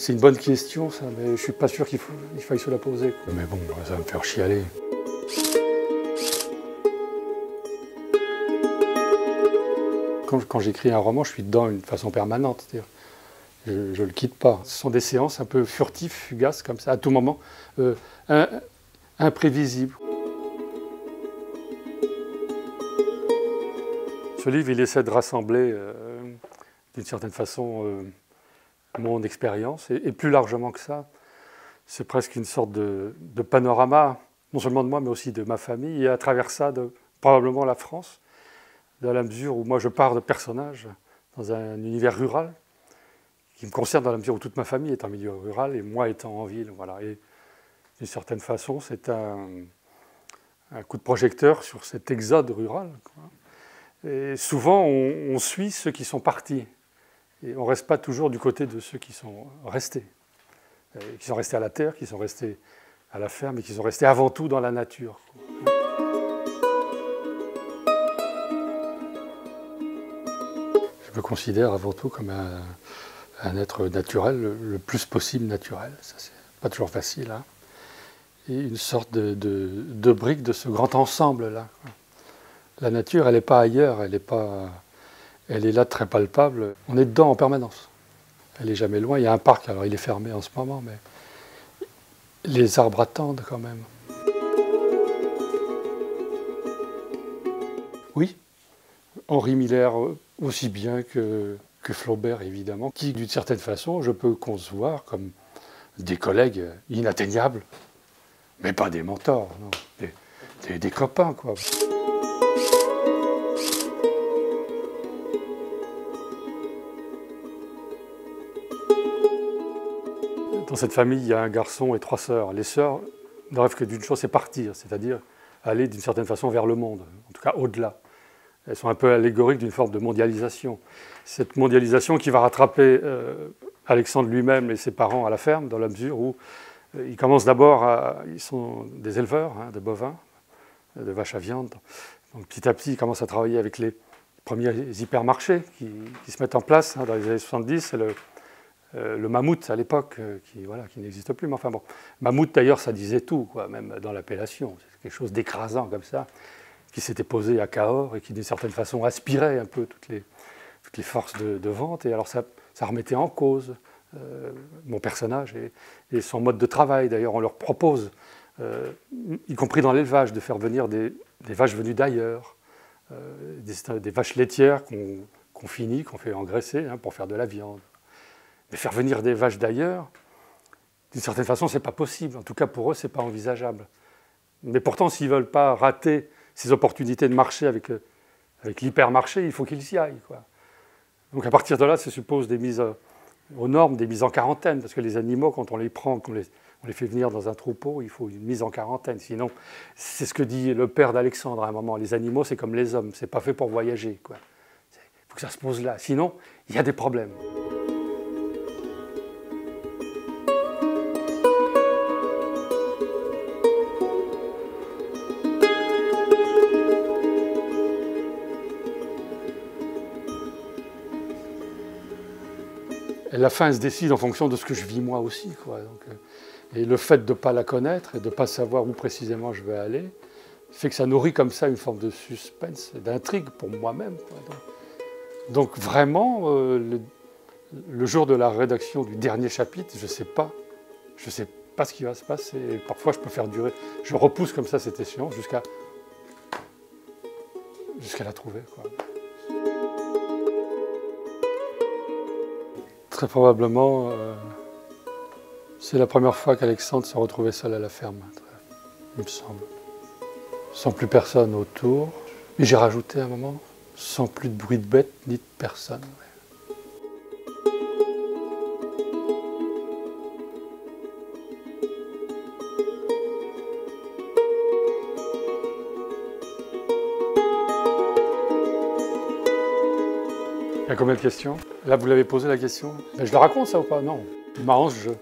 C'est une bonne question, ça, mais je ne suis pas sûr qu'il faille se la poser, quoi. Mais bon, ça va me faire chialer. Quand j'écris un roman, je suis dedans d'une façon permanente. C'est-à-dire, je ne le quitte pas. Ce sont des séances un peu furtives, fugaces, comme ça, à tout moment, imprévisibles. Ce livre, il essaie de rassembler, d'une certaine façon, mon expérience, et plus largement que ça, c'est presque une sorte de panorama, non seulement de moi, mais aussi de ma famille, et à travers ça, probablement la France, dans la mesure où moi je pars de personnages dans un univers rural, qui me concerne dans la mesure où toute ma famille est en milieu rural, et moi étant en ville. Voilà. Et d'une certaine façon, c'est un coup de projecteur sur cet exode rural, quoi. Et souvent, on suit ceux qui sont partis. Et on ne reste pas toujours du côté de ceux qui sont restés à la terre, qui sont restés à la ferme, et qui sont restés avant tout dans la nature. Je me considère avant tout comme un être naturel, le plus possible naturel. Ça, c'est pas toujours facile, hein. Et une sorte de brique de ce grand ensemble-là. La nature, elle n'est pas ailleurs, elle est là très palpable. On est dedans en permanence. Elle n'est jamais loin. Il y a un parc, alors il est fermé en ce moment, mais les arbres attendent quand même. Oui, Henri Miller aussi bien que Flaubert, évidemment, qui, d'une certaine façon, je peux concevoir comme des collègues inatteignables, mais pas des mentors, non, des copains, quoi. Dans cette famille, il y a un garçon et 3 sœurs. Les sœurs ne rêvent que d'une chose, c'est partir, c'est-à-dire aller d'une certaine façon vers le monde, en tout cas au-delà. Elles sont un peu allégoriques d'une forme de mondialisation. Cette mondialisation qui va rattraper Alexandre lui-même et ses parents à la ferme, dans la mesure où ils commencent d'abord ils sont des éleveurs, hein, de bovins, de vaches à viande. Donc petit à petit, ils commencent à travailler avec les premiers hypermarchés qui se mettent en place, hein, dans les années 70. C'est le mammouth à l'époque, qui n'existe plus. Mais enfin bon, mammouth d'ailleurs, ça disait tout, quoi, même dans l'appellation. C'est quelque chose d'écrasant comme ça, qui s'était posé à Cahors et qui d'une certaine façon aspirait un peu toutes les forces de vente. Et alors ça remettait en cause mon personnage et son mode de travail. D'ailleurs, on leur propose, y compris dans l'élevage, de faire venir des vaches venues d'ailleurs, des vaches laitières qu'on finit, qu'on fait engraisser, hein, pour faire de la viande. Mais faire venir des vaches d'ailleurs, d'une certaine façon, ce n'est pas possible. En tout cas, pour eux, ce n'est pas envisageable. Mais pourtant, s'ils ne veulent pas rater ces opportunités de marché avec l'hypermarché, il faut qu'ils y aillent, quoi. Donc à partir de là, ça suppose des mises aux normes, des mises en quarantaine, parce que les animaux, quand on les prend, qu'on les fait venir dans un troupeau, il faut une mise en quarantaine. Sinon, c'est ce que dit le père d'Alexandre à un moment, les animaux, c'est comme les hommes, c'est pas fait pour voyager, quoi. Il faut que ça se pose là, sinon, il y a des problèmes. Et la fin, elle se décide en fonction de ce que je vis moi aussi, quoi. Donc, et le fait de ne pas la connaître et de ne pas savoir où précisément je vais aller, fait que ça nourrit comme ça une forme de suspense, d'intrigue pour moi-même, quoi. Donc vraiment, le jour de la rédaction du dernier chapitre, je ne sais pas ce qui va se passer. Et parfois, je peux faire durer, je repousse comme ça cette échéance jusqu'à la trouver, quoi. Très probablement, c'est la première fois qu'Alexandre s'est retrouvé seul à la ferme, il me semble. Sans plus personne autour. Et j'ai rajouté à un moment, sans plus de bruit de bête ni de personne. Il y a combien de questions? Là, vous l'avez posé la question. Mais je la raconte, ça, ou pas? Non. C'est marrant, ce jeu.